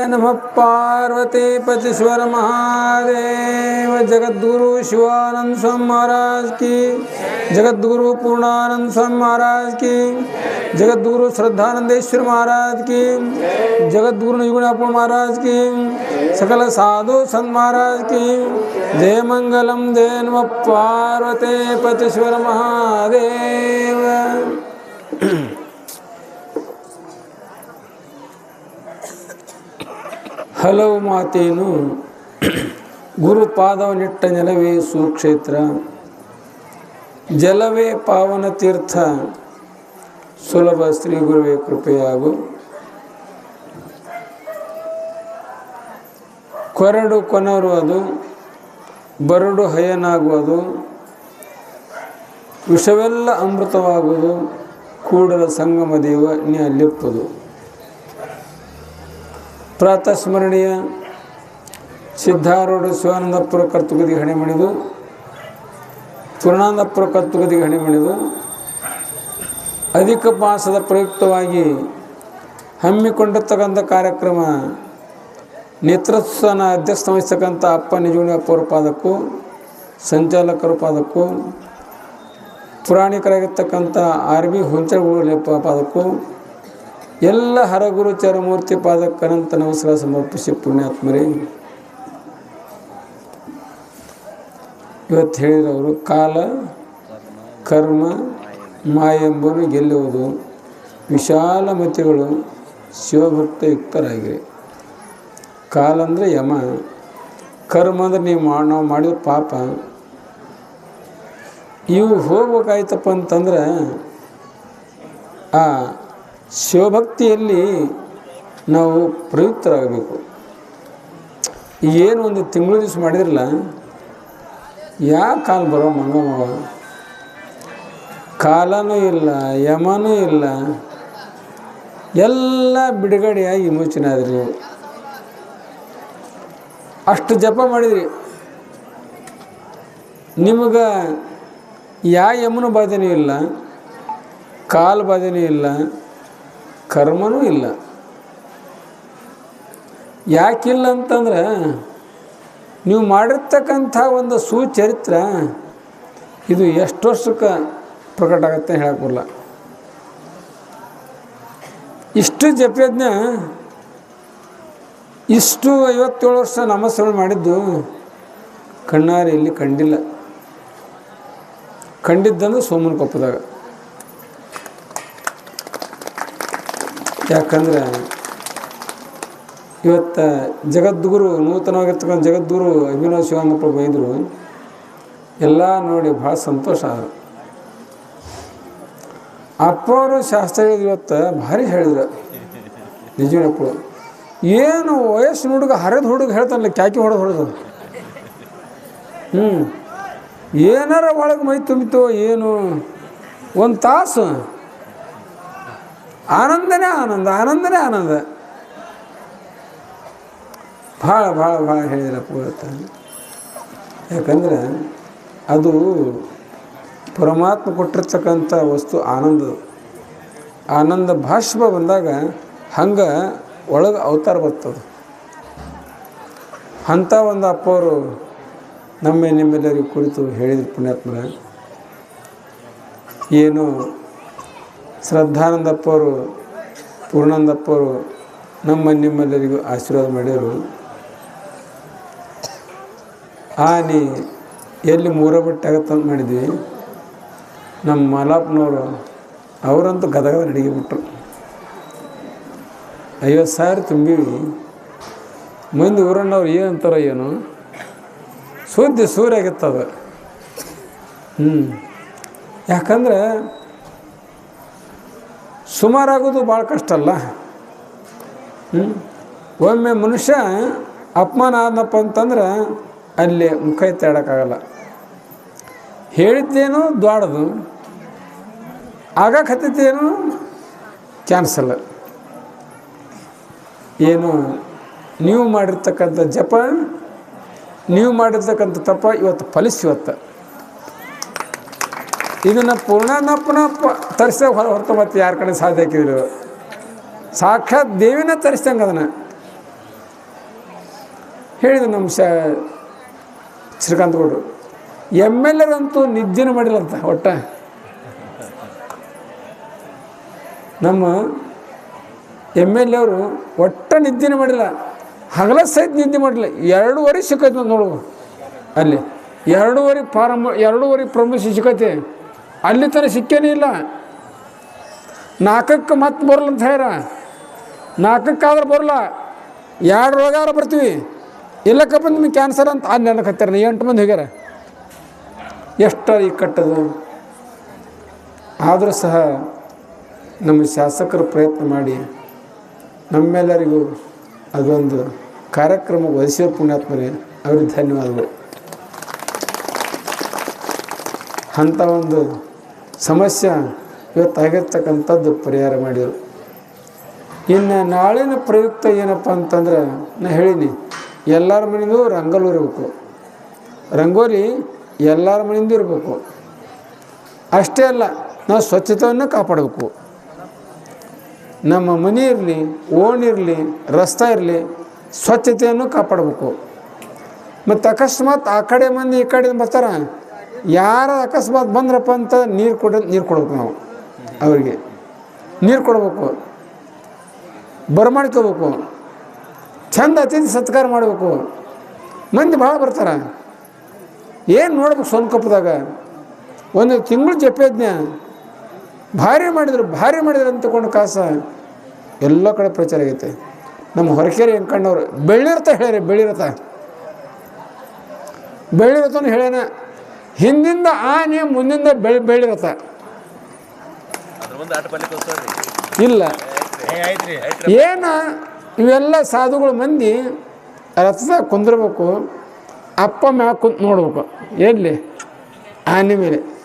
नमः पार्वती पतीश्वर महादेव। जगद्गुरु शिवानंद स्वामी महाराज की, जगद्गुरु पूर्णानंद स्वामी महाराज की, जगद्गुरु श्रद्धानंदेश्वर महाराज की, जगद्गुरु निगुणापुर महाराज की, सकल साधु संत महाराज की जय मंगलम। जय नमः पार्वती पतीश्वर महादेव। ಹಲವು ಮಾತೇನು ಗುರುಪಾದವನಿಟ್ಟ ನೆಲವೇ ಸುಕ್ಷೇತ್ರ, ಜಲವೇ ಪಾವನ ತೀರ್ಥ, ಸುಲಭ ಶ್ರೀ ಗುರುವೇ ಕೃಪೆಯಾಗು. ಕೊರಡು ಕೊನರುವುದು, ಬರಡು ಹಯನಾಗುವುದು, ವಿಷವೆಲ್ಲ ಅಮೃತವಾಗುವುದು, ಕೂಡಲ ಸಂಗಮ ದೇವ ನೀ ಅಲ್ಲಿಪ್ಪದು. ಪ್ರಾತಃ ಸ್ಮರಣೀಯ ಸಿದ್ಧಾರೂಢ ಶಿವಾನಂದಪುರ ಕರ್ತುಗದಿಗೆ ಹಣೆ ಮಣಿದು, ಪೂರ್ಣಾನಂದಪುರ ಕರ್ತುಗದಿಗೆ ಹಣೆ ಮಣಿದು, ಅಧಿಕ ಮಾಸದ ಪ್ರಯುಕ್ತವಾಗಿ ಹಮ್ಮಿಕೊಂಡಿರ್ತಕ್ಕಂಥ ಕಾರ್ಯಕ್ರಮ ನೇತೃತ್ವನ ಅಧ್ಯಕ್ಷ ವಹಿಸ್ತಕ್ಕಂಥ ಅಪ್ಪ ನಿಜುಣಿಯಪ್ಪರ ಪಾದಕ್ಕೂ, ಸಂಚಾಲಕರ ಪಾದಕ್ಕೂ, ಪುರಾಣಿಕರಾಗಿರ್ತಕ್ಕಂಥ ಆರ್ ಬಿ ಹುಂಚಗುಳಪ್ಪ ಪಾದಕ್ಕೂ, ಎಲ್ಲ ಹರಗುರು ಚರಮೂರ್ತಿ ಪಾದಕ್ಕನಂತ ನಮಸ್ಕಾರ ಸಮರ್ಪಿಸಿ ಪುಣ್ಯಾತ್ಮರೇ. ಇವತ್ತು ಹೇಳಿದವರು ಕಾಲ ಕರ್ಮ ಮಾಯೆಂಬನು ಗೆಲ್ಲುವುದು, ವಿಶಾಲ ಮತಿಗಳು ಶಿವಭಕ್ತ ಯುಕ್ತರಾಗಿರಿ. ಕಾಲ ಅಂದರೆ ಯಮ, ಕರ್ಮ ಅಂದರೆ ನಾವು ಮಾಡಿದ ಪಾಪ. ಇವು ಹೋಗ್ಬೇಕಾಯ್ತಪ್ಪ ಅಂತಂದ್ರೆ ಆ ಶಿವಭಕ್ತಿಯಲ್ಲಿ ನಾವು ಪ್ರಯುಕ್ತರಾಗಬೇಕು. ಏನು ಒಂದು ತಿಂಗಳು ದಿವಸ ಮಾಡಿದ್ರಲ್ಲ, ಯಾವ ಕಾಲ ಬರೋ ಮಂಗಮವ, ಕಾಲನೂ ಇಲ್ಲ ಯಮನೂ ಇಲ್ಲ, ಎಲ್ಲ ಬಿಡುಗಡೆಯಾಗಿ ವಿಮೋಚನೆ ಆದ್ರಿ. ನೀವು ಅಷ್ಟು ಜಪ ಮಾಡಿದ್ರಿ, ನಿಮಗೆ ಯಾವ ಯಮನ ಬಾಧೆನೂ ಇಲ್ಲ, ಕಾಲ ಬಾಧೆನೂ ಇಲ್ಲ, ಕರ್ಮನೂ ಇಲ್ಲ. ಯಾಕಿಲ್ಲ ಅಂತಂದ್ರೆ ನೀವು ಮಾಡಿರ್ತಕ್ಕಂಥ ಒಂದು ಸುಚರಿತ್ರ ಇದು ಎಷ್ಟು ವರ್ಷಕ್ಕೆ ಪ್ರಕಟ ಆಗುತ್ತೆ ಹೇಳಕ್ಕೆ ಬರಲ್ಲ. ಇಷ್ಟು ಜಪಯಜ್ಞ, ಇಷ್ಟು 57 ವರ್ಷ ನಾಮಸ್ಮರಣೆ ಮಾಡಿದ್ದು ಕಣ್ಣಾರೆ ಇಲ್ಲಿ ಕಂಡಿಲ್ಲ. ಕಂಡಿದ್ದಂದ್ರೆ ಸೋಮನ ಕೊಪ್ಪದಾಗ. ಯಾಕಂದ್ರೆ ಇವತ್ತು ಜಗದ್ಗುರು ನೂತನವಾಗಿರ್ತಕ್ಕಂಥ ಜಗದ್ಗುರು ಅಭಿನವ ಶಿವಾನಂದಪ್ಪ ಬೈದರು, ಎಲ್ಲ ನೋಡಿ ಭಾಳ ಸಂತೋಷ ಆದರು. ಅಪ್ಪವರು ಶಾಸ್ತ್ರ ಇವತ್ತು ಭಾರಿ ಹೇಳಿದ್ರು. ನಿಜನಪ್ಪ ಏನು ವಯಸ್ಸಿನ ಹುಡುಗ ಹರಿದ ಹುಡುಗ ಹೇಳ್ತಾನಲ್ಲ, ಕ್ಯಾಕಿ ಹೊಡೆದು ಏನಾರ ಒಳಗೆ ಮೈ ತುಂಬಿತು ಏನು, ಒಂದು ತಾಸು ಆನಂದನೇ ಆನಂದ, ಆನಂದನೇ ಆನಂದ. ಭಾಳ ಭಾಳ ಭಾಳ ಹೇಳಿದ್ರಪ್ಪ ಇವತ್ತು. ಯಾಕಂದ್ರೆ ಅದು ಪರಮಾತ್ಮ ಕೊಟ್ಟಿರ್ತಕ್ಕಂಥ ವಸ್ತು ಆನಂದ. ಆನಂದ ಭಾಷ್ಪ ಬಂದಾಗ ಹಂಗೆ ಒಳಗೆ ಅವತಾರ ಬರ್ತದೆ. ಅಂಥ ಒಂದು ಅಪ್ಪವರು ನಿಮ್ಮೆಲ್ಲರಿಗೂ ಕುರಿತು ಹೇಳಿದ್ರು ಪುಣ್ಯಾತ್ಮರ. ಏನು ಶ್ರದ್ಧಾನಂದಪ್ಪವರು ಪೂರ್ಣಾನಂದಪ್ಪವರು ನಿಮ್ಮೆಲ್ಲರಿಗೂ ಆಶೀರ್ವಾದ ಮಾಡಿದರು. ಆನೆ ಎಲ್ಲಿ ಮೂರ ಬಟ್ಟೆ ಆಗತ್ತಂತ ಮಾಡಿದ್ವಿ. ನಮ್ಮ ಮಾಲಾಪ್ನವರು ಅವರಂತೂ ಗದಗದ ಅಡಿಗೆ ಬಿಟ್ಟರು. 50,000 ತುಂಬಿವಿ. ಮುಂದೆ ಊರಣ್ಣವ್ರು ಏನಂತಾರೋ ಏನು ಸುದ್ದಿ ಸೂರ್ಯಾಗಿತ್ತದ. ಯಾಕಂದ್ರೆ ಸುಮಾರಾಗೋದು ಭಾಳ ಕಷ್ಟ ಅಲ್ಲ. ಒಮ್ಮೆ ಮನುಷ್ಯ ಅಪಮಾನ ಆದನಪ್ಪ ಅಂತಂದ್ರೆ ಅಲ್ಲಿ ಮುಖ ಎತ್ತಾಡೋಕ್ಕಾಗಲ್ಲ. ಹೇಳಿದ್ದೇನು ದ್ವಾಡದು, ಆಗಕತ್ತೇನು ಕ್ಯಾನ್ಸಲ್. ಏನು ನೀವು ಮಾಡಿರ್ತಕ್ಕಂಥ ಜಪ, ನೀವು ಮಾಡಿರ್ತಕ್ಕಂಥ ತಪ್ಪ ಇವತ್ತು ಫಲಿಸಿವತ್ತು. ಇದನ್ನು ಪೂರ್ಣಾನಪ್ಪನ ತರಿಸೋ ಹೊರತು ಮತ್ತೆ ಯಾರ ಕಡೆ ಸಾಧ್ಯ ಹಾಕಿದ್ರು. ಸಾಕ್ಷಾತ್ ದೇವಿನ ತರಿಸ್ದಂಗೆ ಅದನ್ನು ಹೇಳಿದ್ರು ನಮ್ಮ ಶ್ರೀಕಾಂತ್ ಗೌಡರು. MLA ಅಂತೂ ನಿದ್ದೆನೂ ಮಾಡಿಲ್ಲಂತ. ಒಟ್ಟ ನಮ್ಮ MLA ಅವರು ಒಟ್ಟ ನಿದ್ದೆನೂ ಮಾಡಿಲ್ಲ, ಹಗಲ ಸಹಿತ ನಿದ್ದೆ ಮಾಡಿಲ್ಲ. 2:30 ಸಿಕ್ಕೈತೆ ನೋಡು ಅಲ್ಲಿ. 2:30 ಪ್ರಮೋಷನ್ ಸಿಕ್ಕೈತೆ. ಅಲ್ಲಿ ತನಕ ಸಿಕ್ಕೇನೇ ಇಲ್ಲ. 4ಕ್ಕೆ ಮತ್ತೆ ಬರಲ್ಲ ಅಂತ ಹೇಳ್ಯಾರ. 4ಕ್ಕಾದ್ರೆ ಬರಲ್ಲ, 2:00 ಬರ್ತೀವಿ. ಇಲ್ಲಕ್ಕಪ್ಪ ನಿಮಗೆ ಕ್ಯಾನ್ಸರ್ ಅಂತ ಅಲ್ಲಿ ಅನ್ನಕತ್ತಾರ. 8 ಮಂದಿ ಹೋಗ್ಯಾರ. ಎಷ್ಟು ಈ ಕಟ್ಟದು. ಆದರೂ ಸಹ ನಮ್ಮ ಶಾಸಕರು ಪ್ರಯತ್ನ ಮಾಡಿ ನಮ್ಮೆಲ್ಲರಿಗೂ ಅದೊಂದು ಕಾರ್ಯಕ್ರಮ ಒದಗಿಸಿದ ಪುಣ್ಯಾತ್ಮರೇ, ಅವ್ರಿಗೆ ಧನ್ಯವಾದಗಳು. ಅಂಥ ಒಂದು ಸಮಸ್ಯೆ ಇವತ್ತು ಆಗಿರ್ತಕ್ಕಂಥದ್ದು ಪರಿಹಾರ ಮಾಡಿದರು. ಇನ್ನು ನಾಳಿನ ಪ್ರಯುಕ್ತ ಏನಪ್ಪ ಅಂತಂದ್ರೆ, ನಾನು ಹೇಳೀನಿ, ಎಲ್ಲರ ಮನೆಯೂ ರಂಗೋಲಿ ಇರಬೇಕು. ರಂಗೋಲಿ ಎಲ್ಲರ ಮನೆಯಿಂದ ಇರಬೇಕು. ಅಷ್ಟೇ ಅಲ್ಲ, ನಾವು ಸ್ವಚ್ಛತೆಯನ್ನು ಕಾಪಾಡಬೇಕು. ನಮ್ಮ ಮನೆ ಇರಲಿ, ಓಣಿ ಇರಲಿ, ರಸ್ತೆ ಇರಲಿ, ಸ್ವಚ್ಛತೆಯನ್ನು ಕಾಪಾಡಬೇಕು. ಮತ್ತು ಅಕಸ್ಮಾತ್ ಆ ಕಡೆ ಮಂದಿ ಈ ಕಡೆ ಬರ್ತಾರೆ, ಯಾರು ಅಕಸ್ಮಾತ್ ಬಂದ್ರಪ್ಪ ಅಂತ ನೀರು ಕೊಡ್ಬೇಕು. ನಾವು ಅವರಿಗೆ ನೀರು ಕೊಡಬೇಕು, ಬರಮಾಡ್ಕೋಬೇಕು, ಚಂದ ಅತಿಥಿ ಸತ್ಕಾರ ಮಾಡಬೇಕು. ಮಂದಿ ಭಾಳ ಬರ್ತಾರೆ. ಏನು ನೋಡ್ಬೇಕು ಸೋನ್ಕೊಪ್ಪದಾಗ ಒಂದು ತಿಂಗಳು ಜಪ್ಯಜ್ಞ ಭಾರಿ ಮಾಡಿದ್ರು ಅಂತ ತಗೊಂಡು ಕಾಸ ಎಲ್ಲ ಕಡೆ ಪ್ರಚಾರ ಆಗೈತೆ. ನಮ್ಮ ಹೊರಕೇರಿ ಹೆಂಕಣ್ಣವ್ರು ಬೆಳ್ಳಿರತ ಹೇಳ್ಯಾರ. ಬೆಳ್ಳಿರತನು ಹೇಳ್ಯಾನ, ಹಿಂದಿಂದ ಆನೆ ಮುಂದಿಂದ ಬೆಳ್ಳಿರತ ಇಲ್ಲ. ಏನು ಇವೆಲ್ಲ ಸಾಧುಗಳು ಮಂದಿ ರಥದಾಗ ಕುಂದಿರ್ಬೇಕು, ಅಪ್ಪ ಮ್ಯಾಗ ಕುಂತು ನೋಡ್ಬೇಕು. ಎಲ್ಲಿ ಆನೆ ಮೇಲೆ